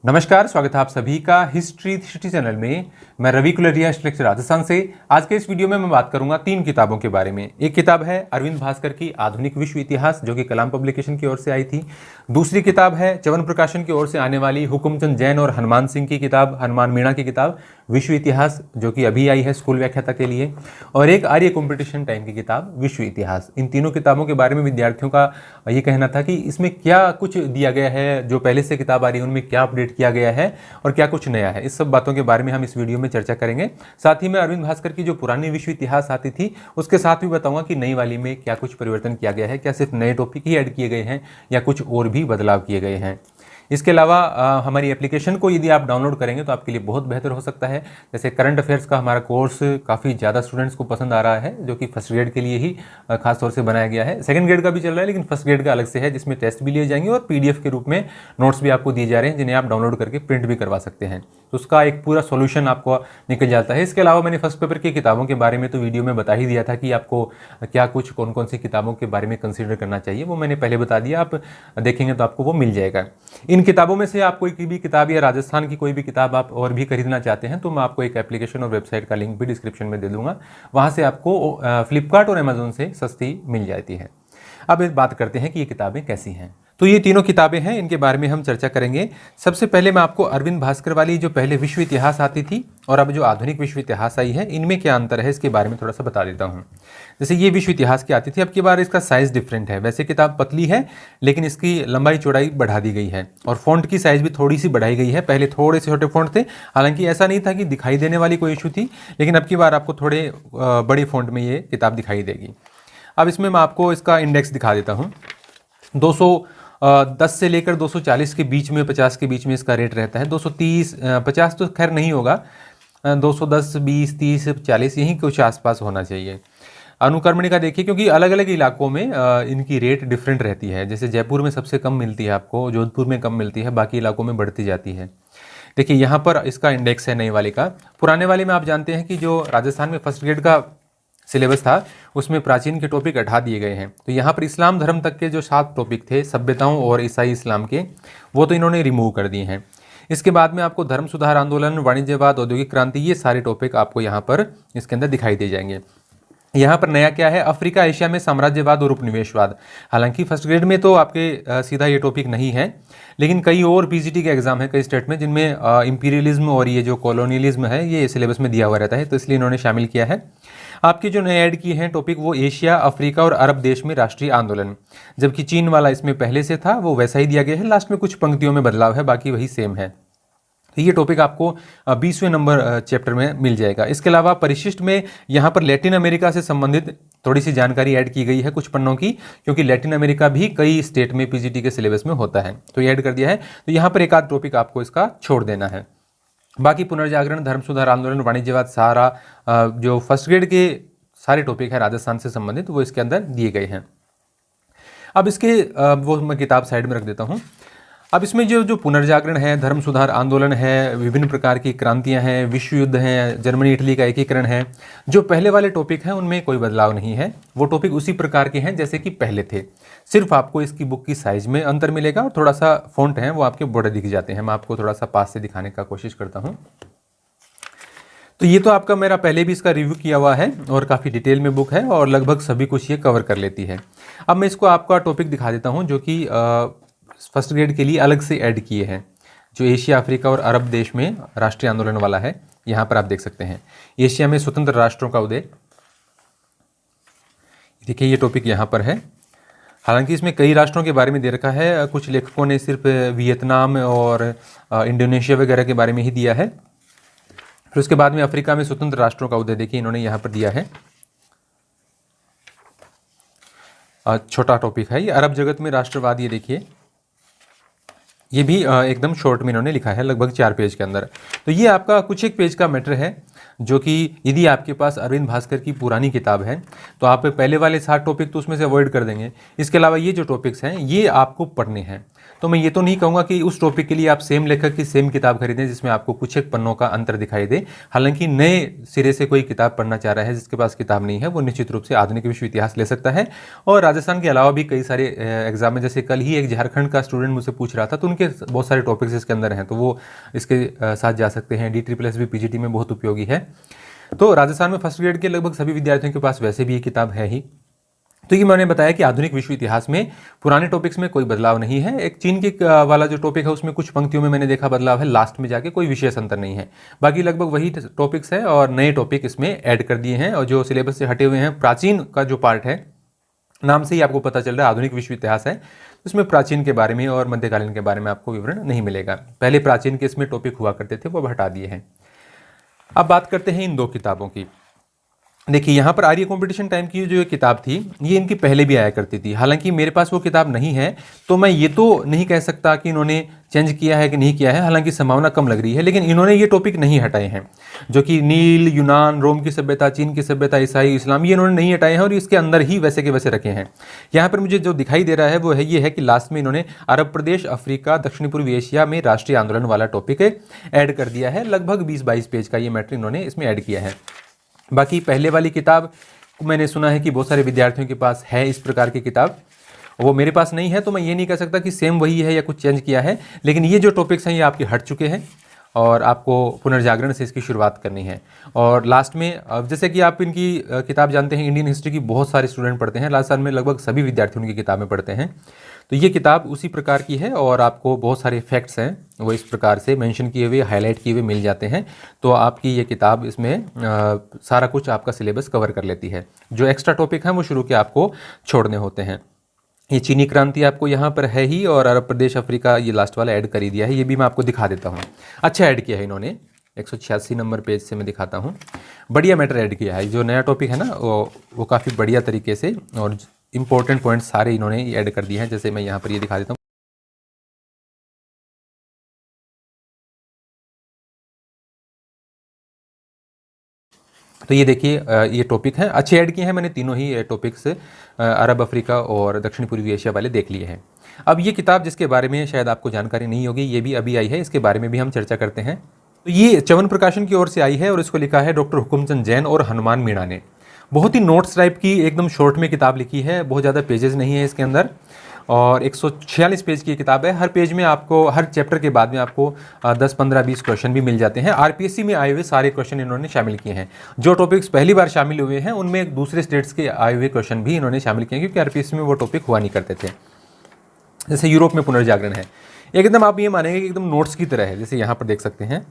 नमस्कार, स्वागत है आप सभी का हिस्ट्री 360 चैनल में। मैं रवि कुलरिया, हिस्ट्री लेक्चर राजस्थान से। आज के इस वीडियो में मैं बात करूंगा 3 किताबों के बारे में। एक किताब है अरविंद भास्कर की आधुनिक विश्व इतिहास, जो कि कलाम पब्लिकेशन की ओर से आई थी। दूसरी किताब है च्यवन प्रकाशन की ओर से आने वाली हुकुमचंद जैन और हनुमान सिंह की किताब, हनुमान मीणा की किताब विश्व इतिहास, जो कि अभी आई है स्कूल व्याख्याता के लिए। और एक आर्य कॉम्पिटिशन टाइम की किताब विश्व इतिहास। इन तीनों किताबों के बारे में विद्यार्थियों का ये कहना था कि इसमें क्या कुछ दिया गया है, जो पहले से किताब आ रही है उनमें क्या अपडेट किया गया है और क्या कुछ नया है। इस सब बातों के बारे में हम इस वीडियो में चर्चा करेंगे। साथ ही मैं अरविंद भास्कर की जो पुरानी विश्व इतिहास आती थी उसके साथ भी बताऊंगा कि नई वाली में क्या कुछ परिवर्तन किया गया है, क्या सिर्फ नए टॉपिक ही ऐड किए गए हैं या कुछ और भी बदलाव किए गए हैं। इसके अलावा हमारी एप्लीकेशन को यदि आप डाउनलोड करेंगे तो आपके लिए बहुत बेहतर हो सकता है। जैसे करंट अफेयर्स का हमारा कोर्स काफ़ी ज़्यादा स्टूडेंट्स को पसंद आ रहा है, जो कि फर्स्ट ग्रेड के लिए ही खास तौर से बनाया गया है। सेकंड ग्रेड का भी चल रहा है, लेकिन फर्स्ट ग्रेड का अलग से है, जिसमें टेस्ट भी लिए जाएंगे और पीडीएफ के रूप में नोट्स भी आपको दिए जा रहे हैं, जिन्हें आप डाउनलोड करके प्रिंट भी करवा सकते हैं। तो उसका एक पूरा सोल्यूशन आपको निकल जाता है। इसके अलावा मैंने फर्स्ट पेपर की किताबों के बारे में तो वीडियो में बता ही दिया था कि आपको क्या कुछ कौन कौन सी किताबों के बारे में कंसीडर करना चाहिए, वो मैंने पहले बता दिया। आप देखेंगे तो आपको वो मिल जाएगा। इन किताबों में से आप कोई भी किताब या राजस्थान की कोई भी किताब आप और भी खरीदना चाहते हैं तो मैं आपको एक एप्लीकेशन और वेबसाइट का लिंक भी डिस्क्रिप्शन में दे दूंगा। वहां से आपको फ्लिपकार्ट और अमेजोन से सस्ती मिल जाती है। अब इस बात करते हैं कि ये किताबें कैसी हैं। तो ये तीनों किताबें हैं, इनके बारे में हम चर्चा करेंगे। सबसे पहले मैं आपको अरविंद भास्कर वाली जो पहले विश्व इतिहास आती थी और अब जो आधुनिक विश्व इतिहास आई है, इनमें क्या अंतर है इसके बारे में थोड़ा सा बता देता हूँ। जैसे ये विश्व इतिहास की आती थी, अब की बार इसका साइज डिफरेंट है। वैसे किताब पतली है, लेकिन इसकी लंबाई चौड़ाई बढ़ा दी गई है और फॉन्ट की साइज भी थोड़ी सी बढ़ाई गई है। पहले थोड़े से छोटे फॉन्ट थे, हालांकि ऐसा नहीं था कि दिखाई देने वाली कोई इशू थी, लेकिन अब की बार आपको थोड़े बड़ी फॉन्ट में ये किताब दिखाई देगी। अब इसमें मैं आपको इसका इंडेक्स दिखा देता हूँ। 210 से लेकर 240 के बीच में, 50 के बीच में इसका रेट रहता है। 230, 50 तो खैर नहीं होगा, 210, 20, 30, 40 यहीं कुछ आसपास होना चाहिए। अनुक्रमणिका देखिए, क्योंकि अलग अलग इलाकों में इनकी रेट डिफरेंट रहती है। जैसे जयपुर में सबसे कम मिलती है आपको, जोधपुर में कम मिलती है, बाकी इलाकों में बढ़ती जाती है। देखिए यहाँ पर इसका इंडेक्स है नई वाले का। पुराने वाले में आप जानते हैं कि जो राजस्थान में फर्स्ट ग्रेड का सिलेबस था उसमें प्राचीन के टॉपिक हटा दिए गए हैं। तो यहाँ पर इस्लाम धर्म तक के जो 7 टॉपिक थे सभ्यताओं और ईसाई इस्लाम के, वो तो इन्होंने रिमूव कर दिए हैं। इसके बाद में आपको धर्म सुधार आंदोलन, वाणिज्यवाद, औद्योगिक क्रांति, ये सारे टॉपिक आपको यहाँ पर इसके अंदर दिखाई दे जाएंगे। यहाँ पर नया क्या है, अफ्रीका एशिया में साम्राज्यवाद और उपनिवेशवाद। हालांकि फर्स्ट ग्रेड में तो आपके सीधा ये टॉपिक नहीं है, लेकिन कई और पीजीटी के एग्जाम है कई स्टेट में जिनमें इंपीरियलिज्म और ये जो कॉलोनियलिज्म है ये सिलेबस में दिया हुआ रहता है, तो इसलिए इन्होंने शामिल किया है। आपके जो नए ऐड किए हैं टॉपिक वो एशिया, अफ्रीका और अरब देश में राष्ट्रीय आंदोलन, जबकि चीन वाला इसमें पहले से था वो वैसा ही दिया गया है। लास्ट में कुछ पंक्तियों में बदलाव है, बाकी वही सेम है। तो ये टॉपिक आपको 20वें नंबर चैप्टर में मिल जाएगा। इसके अलावा परिशिष्ट में यहाँ पर लैटिन अमेरिका से संबंधित थोड़ी सी जानकारी ऐड की गई है कुछ पन्नों की, क्योंकि लैटिन अमेरिका भी कई स्टेट में पीजीटी के सिलेबस में होता है, तो ये ऐड कर दिया है। तो यहाँ पर एक आध टॉपिक आपको इसका छोड़ देना है। बाकी पुनर्जागरण, धर्म सुधार आंदोलन, वाणिज्यवाद, सारा जो फर्स्ट ग्रेड के सारे टॉपिक है राजस्थान से संबंधित वो इसके अंदर दिए गए हैं। अब इसके वो मैं किताब साइड में रख देता हूँ। अब इसमें जो पुनर्जागरण है, धर्म सुधार आंदोलन है, विभिन्न प्रकार की क्रांतियां हैं, विश्व युद्ध हैं, जर्मनी इटली का एकीकरण है, जो पहले वाले टॉपिक हैं उनमें कोई बदलाव नहीं है। वो टॉपिक उसी प्रकार के हैं जैसे कि पहले थे, सिर्फ आपको इसकी बुक की साइज में अंतर मिलेगा और थोड़ा सा फॉन्ट है वो आपके बड़े दिख जाते हैं। मैं आपको थोड़ा सा पास से दिखाने का कोशिश करता हूँ। तो ये तो आपका मेरा पहले भी इसका रिव्यू किया हुआ है और काफ़ी डिटेल में बुक है और लगभग सभी कुछ ये कवर कर लेती है। अब मैं इसको आपका टॉपिक दिखा देता हूँ जो कि फर्स्ट ग्रेड के लिए अलग से ऐड किए हैं, जो एशिया, अफ्रीका और अरब देश में राष्ट्रीय आंदोलन वाला है। यहाँ पर आप देख सकते हैं एशिया में स्वतंत्र राष्ट्रों का उदय। देखिए ये टॉपिक यहाँ पर है। हालांकि इसमें कई राष्ट्रों के बारे में दे रखा है, कुछ लेखकों ने सिर्फ वियतनाम और इंडोनेशिया वगैरह के बारे में ही दिया है। फिर उसके बाद में अफ्रीका में स्वतंत्र राष्ट्रों का उदय देखिए इन्होंने यहाँ पर दिया है। छोटा टॉपिक है ये। अरब जगत में राष्ट्रवाद, ये देखिए ये भी एकदम शॉर्ट में इन्होंने लिखा है, लगभग 4 पेज के अंदर। तो ये आपका कुछ एक पेज का मैटर है, जो कि यदि आपके पास अरविंद भास्कर की पुरानी किताब है तो आप पहले वाले 7 टॉपिक तो उसमें से अवॉइड कर देंगे। इसके अलावा ये जो टॉपिक्स हैं ये आपको पढ़ने हैं। तो मैं ये तो नहीं कहूँगा कि उस टॉपिक के लिए आप सेम लेखक की सेम किताब खरीदें जिसमें आपको कुछ एक पन्नों का अंतर दिखाई दे। हालांकि नए सिरे से कोई किताब पढ़ना चाह रहा है, जिसके पास किताब नहीं है, वो निश्चित रूप से आधुनिक विश्व इतिहास ले सकता है। और राजस्थान के अलावा भी कई सारे एग्जाम में, जैसे कल ही एक झारखंड का स्टूडेंट मुझसे पूछ रहा था, तो उनके बहुत सारे टॉपिक्स इसके अंदर हैं, तो वो इसके साथ जा सकते हैं। DSSS भी PGT में बहुत उपयोगी है। तो राजस्थान में फर्स्ट ग्रेड के लगभग सभी विद्यार्थियों के पास वैसे भी ये किताब है ही। तो ये मैंने बताया कि आधुनिक विश्व इतिहास में पुराने टॉपिक्स में कोई बदलाव नहीं है। एक चीन के वाला जो टॉपिक है उसमें कुछ पंक्तियों में मैंने देखा बदलाव है, लास्ट में जाके कोई विशेष अंतर नहीं है। बाकी लगभग वही टॉपिक्स है और नए टॉपिक इसमें ऐड कर दिए हैं। और जो सिलेबस से हटे हुए हैं, प्राचीन का जो पार्ट है, नाम से ही आपको पता चल रहा है आधुनिक विश्व इतिहास है, उसमें प्राचीन के बारे में और मध्यकालीन के बारे में आपको विवरण नहीं मिलेगा। पहले प्राचीन के इसमें टॉपिक हुआ करते थे, वो अब हटा दिए हैं। अब बात करते हैं इन दो किताबों की। देखिए यहाँ पर आर्य कंपटीशन टाइम की जो किताब थी, ये इनकी पहले भी आया करती थी। हालांकि मेरे पास वो किताब नहीं है, तो मैं ये तो नहीं कह सकता कि इन्होंने चेंज किया है कि नहीं किया है, हालांकि संभावना कम लग रही है। लेकिन इन्होंने ये टॉपिक नहीं हटाए हैं, जो कि नील, यूनान, रोम की सभ्यता, चीन की सभ्यता, ईसाई, इस्लाम, ये इन्होंने नहीं हटाए हैं और इसके अंदर ही वैसे के वैसे रखे हैं। यहाँ पर मुझे जो दिखाई दे रहा है वो है ये है कि लास्ट में इन्होंने अरब प्रदेश, अफ्रीका, दक्षिण पूर्वी एशिया में राष्ट्रीय आंदोलन वाला टॉपिक ऐड कर दिया है। लगभग 20-22 पेज का ये मैटर इन्होंने इसमें ऐड किया है। बाकी पहले वाली किताब मैंने सुना है कि बहुत सारे विद्यार्थियों के पास है इस प्रकार की किताब, वो मेरे पास नहीं है, तो मैं ये नहीं कह सकता कि सेम वही है या कुछ चेंज किया है। लेकिन ये जो टॉपिक्स हैं ये आपके हट चुके हैं और आपको पुनर्जागरण से इसकी शुरुआत करनी है। और लास्ट में अब जैसे कि आप इनकी किताब जानते हैं, इंडियन हिस्ट्री की बहुत सारे स्टूडेंट पढ़ते हैं, लास्ट साल में लगभग सभी विद्यार्थी उनकी किताबें पढ़ते हैं। तो ये किताब उसी प्रकार की है और आपको बहुत सारे फैक्ट्स हैं वो इस प्रकार से मेंशन किए हुए, हाईलाइट किए हुए मिल जाते हैं। तो आपकी ये किताब इसमें सारा कुछ आपका सिलेबस कवर कर लेती है। जो एक्स्ट्रा टॉपिक हैं वो शुरू के आपको छोड़ने होते हैं। ये चीनी क्रांति आपको यहाँ पर है ही, और अरब प्रदेश, अफ्रीका ये लास्ट वाला ऐड कर ही दिया है। ये भी मैं आपको दिखा देता हूँ, अच्छा ऐड किया है इन्होंने। 186 नंबर पेज से मैं दिखाता हूँ, बढ़िया मैटर ऐड किया है। जो नया टॉपिक है ना वो काफ़ी बढ़िया तरीके से और इंपॉर्टेंट पॉइंट सारे इन्होंने ऐड कर दिए हैं। जैसे मैं यहाँ पर ये दिखा देता हूँ। तो ये देखिए ये टॉपिक हैं, अच्छे ऐड किए हैं मैंने, तीनों ही टॉपिक्स अरब, अफ्रीका और दक्षिण पूर्वी एशिया वाले देख लिए हैं। अब ये किताब जिसके बारे में शायद आपको जानकारी नहीं होगी, ये भी अभी आई है, इसके बारे में भी हम चर्चा करते हैं। तो ये च्यवन प्रकाशन की ओर से आई है और इसको लिखा है डॉक्टर हुकुमचंद जैन और हनुमान मीणा ने। बहुत ही नोट्स टाइप की एकदम शॉर्ट में किताब लिखी है, बहुत ज़्यादा पेजेस नहीं है इसके अंदर, और 146 पेज की किताब है। हर पेज में आपको, हर चैप्टर के बाद में आपको 10, 15, 20 क्वेश्चन भी मिल जाते हैं। RPSC में आए हुए सारे क्वेश्चन इन्होंने शामिल किए हैं। जो टॉपिक्स पहली बार शामिल हुए हैं उनमें दूसरे स्टेट्स के आए हुए क्वेश्चन भी इन्होंने शामिल किए हैं, क्योंकि RPSC में वो टॉपिक हुआ नहीं करते थे। जैसे यूरोप में पुनर्जागरण है, एकदम आप ये मानेंगे कि एकदम नोट्स की तरह है। जैसे यहाँ पर देख सकते हैं,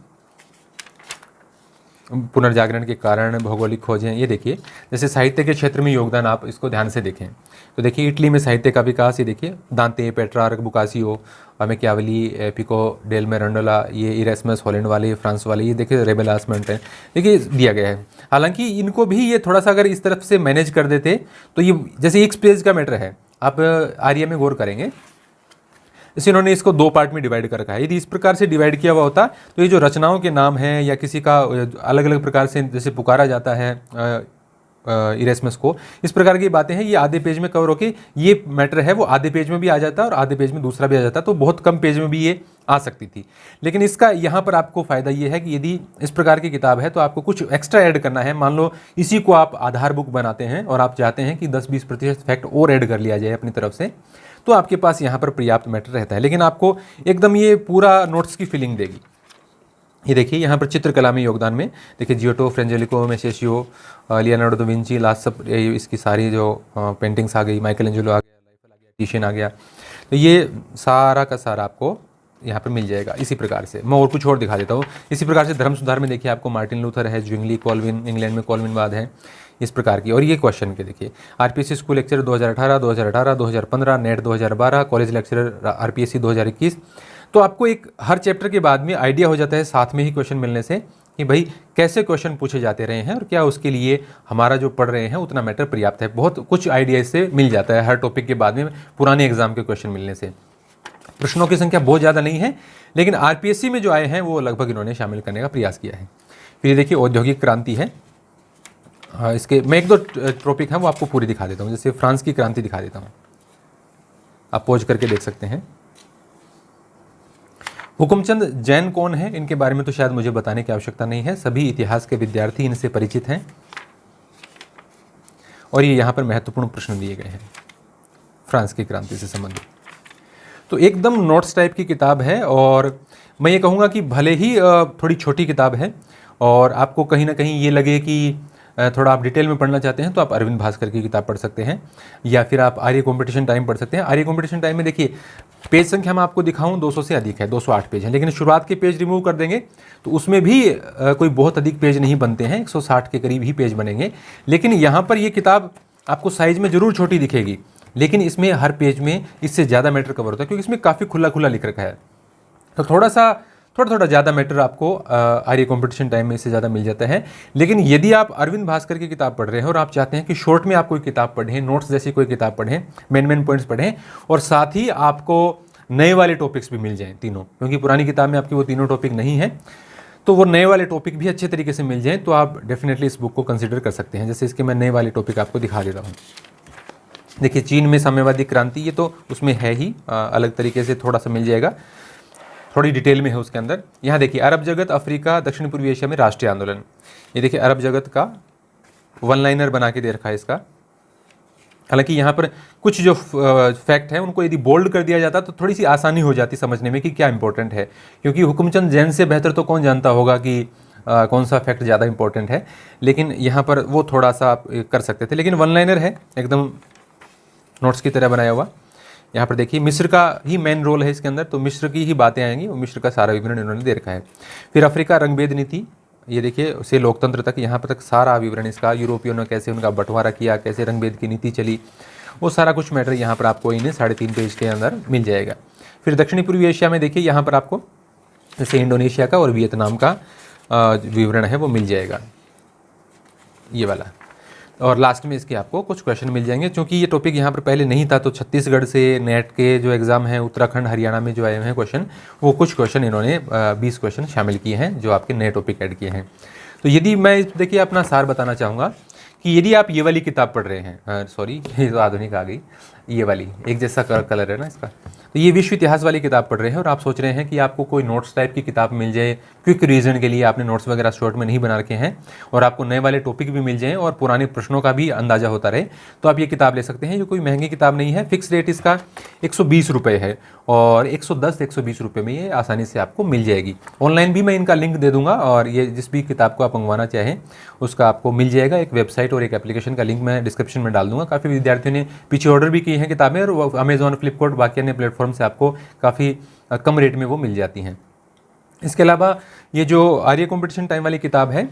पुनर्जागरण के कारण, भौगोलिक खोजें, ये देखिए। जैसे साहित्य के क्षेत्र में योगदान, आप इसको ध्यान से देखें तो देखिए, इटली में साहित्य का विकास, ये देखिए, दांते, पेट्रार्क, बुकासियो, मैकियावेली, पिको डेल मेरंडोला, ये इरेस्मस हॉलैंड वाले, फ्रांस वाले, ये देखिए रेबेलास मेंटेन, देखिए दिया गया है। हालांकि इनको भी ये थोड़ा सा अगर इस तरफ से मैनेज कर देते तो ये, जैसे एक पेज का मैटर है, आप आर्य में गौर करेंगे, जैसे इन्होंने इसको 2 पार्ट में डिवाइड कर रखा है। यदि इस प्रकार से डिवाइड किया हुआ होता तो ये जो रचनाओं के नाम हैं या किसी का अलग अलग प्रकार से जैसे पुकारा जाता है इरेस्मस को, इस प्रकार की बातें हैं, ये आधे पेज में कवर होके ये मैटर है वो आधे पेज में भी आ जाता है और आधे पेज में दूसरा भी आ जाता है, तो बहुत कम पेज में भी ये आ सकती थी। लेकिन इसका यहाँ पर आपको फ़ायदा ये है कि यदि इस प्रकार की किताब है तो आपको कुछ एक्स्ट्रा ऐड करना है। मान लो इसी को आप आधार बुक बनाते हैं और आप चाहते हैं कि 10-20% फैक्ट और ऐड कर लिया जाए अपनी तरफ से, तो आपके पास यहाँ पर पर्याप्त मैटर रहता है। लेकिन आपको एकदम ये पूरा नोट्स की फीलिंग देगी। ये देखिए यहाँ पर चित्रकला में योगदान में देखिए, Giotto, Fra Angelico, Masaccio, Leonardo da Vinci, last सब, इसकी सारी जो पेंटिंग्स आ गई, माइकल एंजेलो आ गया, लाइफल आ गया, टिशियन आ गया, तो ये सारा का सारा आपको यहाँ पर मिल जाएगा। इसी प्रकार से मैं और कुछ और दिखा देता हूँ। इसी प्रकार से धर्म सुधार में देखिए आपको मार्टिन लूथर है, ज्विंगली, कॉल्विन, इंग्लैंड में कॉल्विनवाद है, इस प्रकार की। और ये क्वेश्चन के देखिए, RPSC school lecture 2018, 2015, net 2012, college lecturer RPSC 2021। तो आपको एक हर चैप्टर के बाद में आइडिया हो जाता है साथ में ही क्वेश्चन मिलने से कि भाई कैसे क्वेश्चन पूछे जाते रहे हैं और क्या उसके लिए हमारा जो पढ़ रहे हैं उतना मैटर पर्याप्त है। बहुत कुछ आइडिया इससे मिल जाता है हर टॉपिक के बाद में पुराने एग्जाम के क्वेश्चन मिलने से। प्रश्नों की संख्या बहुत ज़्यादा नहीं है, लेकिन RPSC में जो आए हैं वो लगभग इन्होंने शामिल करने का प्रयास किया है। फिर देखिए औद्योगिक क्रांति है, इसके मैं 1-2 टॉपिक हैं वो आपको पूरी दिखा देता हूँ। जैसे फ्रांस की क्रांति दिखा देता हूँ, आप पॉज करके देख सकते हैं। हुकुमचंद जैन कौन है, इनके बारे में तो शायद मुझे बताने की आवश्यकता नहीं है, सभी इतिहास के विद्यार्थी इनसे परिचित हैं। और ये यहाँ पर महत्वपूर्ण प्रश्न दिए गए हैं फ्रांस की क्रांति से संबंधित। तो एकदम नोट्स टाइप की किताब है, और मैं ये कहूँगा कि भले ही थोड़ी छोटी किताब है और आपको कहीं ना कहीं ये लगे कि थोड़ा आप डिटेल में पढ़ना चाहते हैं तो आप अरविंद भास्कर की किताब पढ़ सकते हैं, या फिर आप आर्य कंपटीशन टाइम पढ़ सकते हैं। आर्य कंपटीशन टाइम में देखिए पेज संख्या मैं आपको दिखाऊं 200 से अधिक है, 208 पेज है, लेकिन शुरुआत के पेज रिमूव कर देंगे तो उसमें भी कोई बहुत अधिक पेज नहीं बनते हैं, 160 के करीब ही पेज बनेंगे। लेकिन यहाँ पर ये किताब आपको साइज में ज़रूर छोटी दिखेगी, लेकिन इसमें हर पेज में इससे ज़्यादा मैटर कवर होता है, क्योंकि इसमें काफ़ी खुला खुला लिख रखा है। तो थोड़ा ज़्यादा मैटर आपको आर्य कंपटीशन टाइम में इससे ज़्यादा मिल जाता है। लेकिन यदि आप अरविंद भास्कर की किताब पढ़ रहे हैं और आप चाहते हैं कि शॉर्ट में आप कोई किताब पढ़ें, नोट्स जैसी कोई किताब पढ़ें, मेन पॉइंट्स पढ़ें, और साथ ही आपको नए वाले टॉपिक्स भी मिल जाएं तीनों, क्योंकि पुरानी किताब में आपके वो तीनों टॉपिक नहीं है, तो वो नए वाले टॉपिक भी अच्छे तरीके से मिल जाएं, तो आप डेफिनेटली इस बुक को कंसिडर कर सकते हैं। जैसे इसके मैं नए वाले टॉपिक आपको दिखा देता हूँ। देखिए चीन में साम्यवादी क्रांति, ये तो उसमें है ही, अलग तरीके से थोड़ा सा मिल जाएगा, थोड़ी डिटेल में है उसके अंदर। यहाँ देखिए अरब जगत, अफ्रीका, दक्षिण पूर्वी एशिया में राष्ट्रीय आंदोलन। ये देखिए अरब जगत का वन लाइनर बना के दे रखा है इसका। हालांकि यहाँ पर कुछ जो फैक्ट है उनको यदि बोल्ड कर दिया जाता तो थोड़ी सी आसानी हो जाती समझने में कि क्या इंपॉर्टेंट है, क्योंकि हुकुमचंद जैन से बेहतर तो कौन जानता होगा कि कौन सा फैक्ट ज़्यादा इंपॉर्टेंट है, लेकिन यहाँ पर वो थोड़ा सा आप कर सकते थे। लेकिन वन लाइनर है, एकदम नोट्स की तरह बनाया हुआ। यहाँ पर देखिए मिस्र का ही मेन रोल है इसके अंदर, तो मिस्र की ही बातें आएंगी, वो मिस्र का सारा विवरण इन्होंने दे रखा है। फिर अफ्रीका रंगभेद नीति, ये देखिए उसे लोकतंत्र तक, यहाँ पर तक सारा विवरण इसका, यूरोपियों ने कैसे उनका बंटवारा किया, कैसे रंगभेद की नीति चली, वो सारा कुछ मैटर यहाँ पर आपको इन्हें 3.5 पेज के अंदर मिल जाएगा। फिर दक्षिणी पूर्वी एशिया में देखिए यहाँ पर आपको जैसे इंडोनेशिया का और वियतनाम का विवरण है वो मिल जाएगा, ये वाला। और लास्ट में इसके आपको कुछ क्वेश्चन मिल जाएंगे, क्योंकि ये टॉपिक यहाँ पर पहले नहीं था, तो छत्तीसगढ़ से नेट के जो एग्ज़ाम हैं, उत्तराखंड हरियाणा में जो आए हुए हैं क्वेश्चन, वो कुछ क्वेश्चन इन्होंने 20 क्वेश्चन शामिल किए हैं जो आपके नए टॉपिक ऐड किए हैं। तो यदि मैं देखिए अपना सार बताना चाहूँगा कि यदि आप ये वाली किताब पढ़ रहे हैं, सॉरी ये तो आधुनिक आ गई, ये वाली एक जैसा कलर है ना इसका, तो ये विश्व इतिहास वाली किताब पढ़ रहे हैं और आप सोच रहे हैं कि आपको कोई नोट्स टाइप की किताब मिल जाए, क्विक रीजन के लिए आपने नोट्स वगैरह शॉर्ट में नहीं बना रखे हैं, और आपको नए वाले टॉपिक भी मिल जाएं और पुराने प्रश्नों का भी अंदाजा होता रहे, तो आप ये किताब ले सकते हैं। ये कोई महंगी किताब नहीं है, फिक्स रेट इसका 120 रुपये है, और 110-120 रुपये में ये आसानी से आपको मिल जाएगी। ऑनलाइन भी मैं इनका लिंक दे दूंगा, और ये जिस भी किताब को आप मंगवाना चाहें उसका आपको मिल जाएगा। एक वेबसाइट और एक एप्लीकेशन का लिंक मैं डिस्क्रिप्शन में डाल दूंगा। काफ़ी विद्यार्थियों ने पीछे ऑर्डर भी किए हैं किताबें, और अमेजॉन, फ्लिपकार्ट, बाकी अन्य प्लेटफॉर्म से आपको काफ़ी कम रेट में वो मिल जाती हैं। इसके अलावा ये जो आर्य कंपटीशन टाइम वाली किताब है,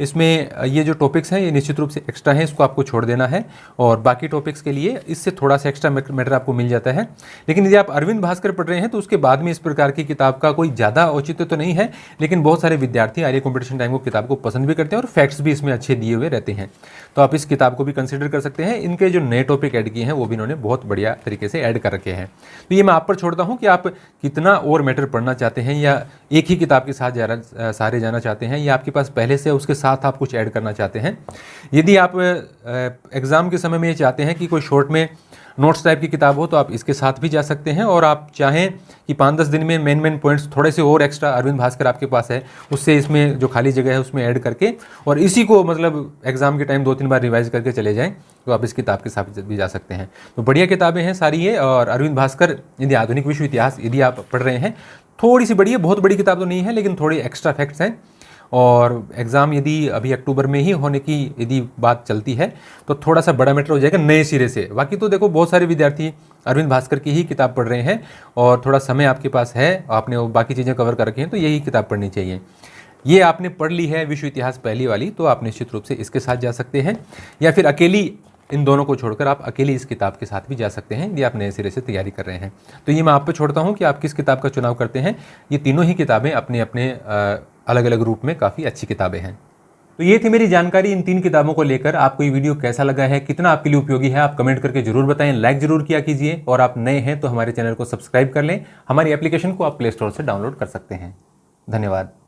इसमें ये जो टॉपिक्स हैं ये निश्चित रूप से एक्स्ट्रा हैं, इसको आपको छोड़ देना है, और बाकी टॉपिक्स के लिए इससे थोड़ा सा एक्स्ट्रा मैटर आपको मिल जाता है। लेकिन यदि आप अरविंद भास्कर पढ़ रहे हैं तो उसके बाद में इस प्रकार की किताब का कोई ज़्यादा औचित्य तो नहीं है, लेकिन बहुत सारे विद्यार्थी आर्य कंपटीशन टाइम को किताब को पसंद भी करते हैं और फैक्ट्स भी इसमें अच्छे दिए हुए रहते हैं, तो आप इस किताब को भी कंसिडर कर सकते हैं। इनके जो नए टॉपिक ऐड किए हैं वो भी इन्होंने बहुत बढ़िया तरीके से ऐड कर रखे हैं। तो ये मैं आप पर छोड़ता हूँ कि आप कितना और मैटर पढ़ना चाहते हैं, या एक ही किताब के साथ सारे जाना चाहते हैं, या आपके पास पहले से उसके साथ आप कुछ ऐड करना चाहते हैं। यदि आप एग्ज़ाम के समय में ये चाहते हैं कि कोई शॉर्ट में नोट्स टाइप की किताब हो तो आप इसके साथ भी जा सकते हैं, और आप चाहें कि 5-10 दिन में मेन पॉइंट्स थोड़े से और एक्स्ट्रा अरविंद भास्कर आपके पास है उससे इसमें जो खाली जगह है उसमें ऐड करके, और इसी को मतलब एग्जाम के टाइम 2-3 बार रिवाइज करके चले जाएं, तो आप इस किताब के साथ भी जा सकते हैं। तो बढ़िया किताबें हैं सारी ये, और अरविंद भास्कर यदि आधुनिक विश्व इतिहास यदि आप पढ़ रहे हैं, थोड़ी सी बड़ी है, बहुत बड़ी किताब तो नहीं है, लेकिन थोड़ी एक्स्ट्रा फैक्ट्स हैं, और एग्ज़ाम यदि अभी अक्टूबर में ही होने की यदि बात चलती है तो थोड़ा सा बड़ा मैटर हो जाएगा नए सिरे से। बाकी तो देखो बहुत सारे विद्यार्थी अरविंद भास्कर की ही किताब पढ़ रहे हैं, और थोड़ा समय आपके पास है, आपने वो बाकी चीज़ें कवर कर रखी हैं, तो यही किताब पढ़नी चाहिए। ये आपने पढ़ ली है विश्व इतिहास पहली वाली, तो आप निश्चित रूप से इसके साथ जा सकते हैं, या फिर अकेली इन दोनों को छोड़कर आप अकेली इस किताब के साथ भी जा सकते हैं यदि आप नए सिरे से तैयारी कर रहे हैं। तो ये मैं आप पे छोड़ता हूँ कि आप किस किताब का चुनाव करते हैं। ये तीनों ही किताबें अपने अपने अलग अलग रूप में काफ़ी अच्छी किताबें हैं। तो ये थी मेरी जानकारी इन 3 किताबों को लेकर। आपको ये वीडियो कैसा लगा है, कितना आपके लिए उपयोगी है, आप कमेंट करके जरूर बताएं, लाइक जरूर किया कीजिए, और आप नए हैं तो हमारे चैनल को सब्सक्राइब कर लें। हमारी एप्लीकेशन को आप प्ले स्टोर से डाउनलोड कर सकते हैं। धन्यवाद।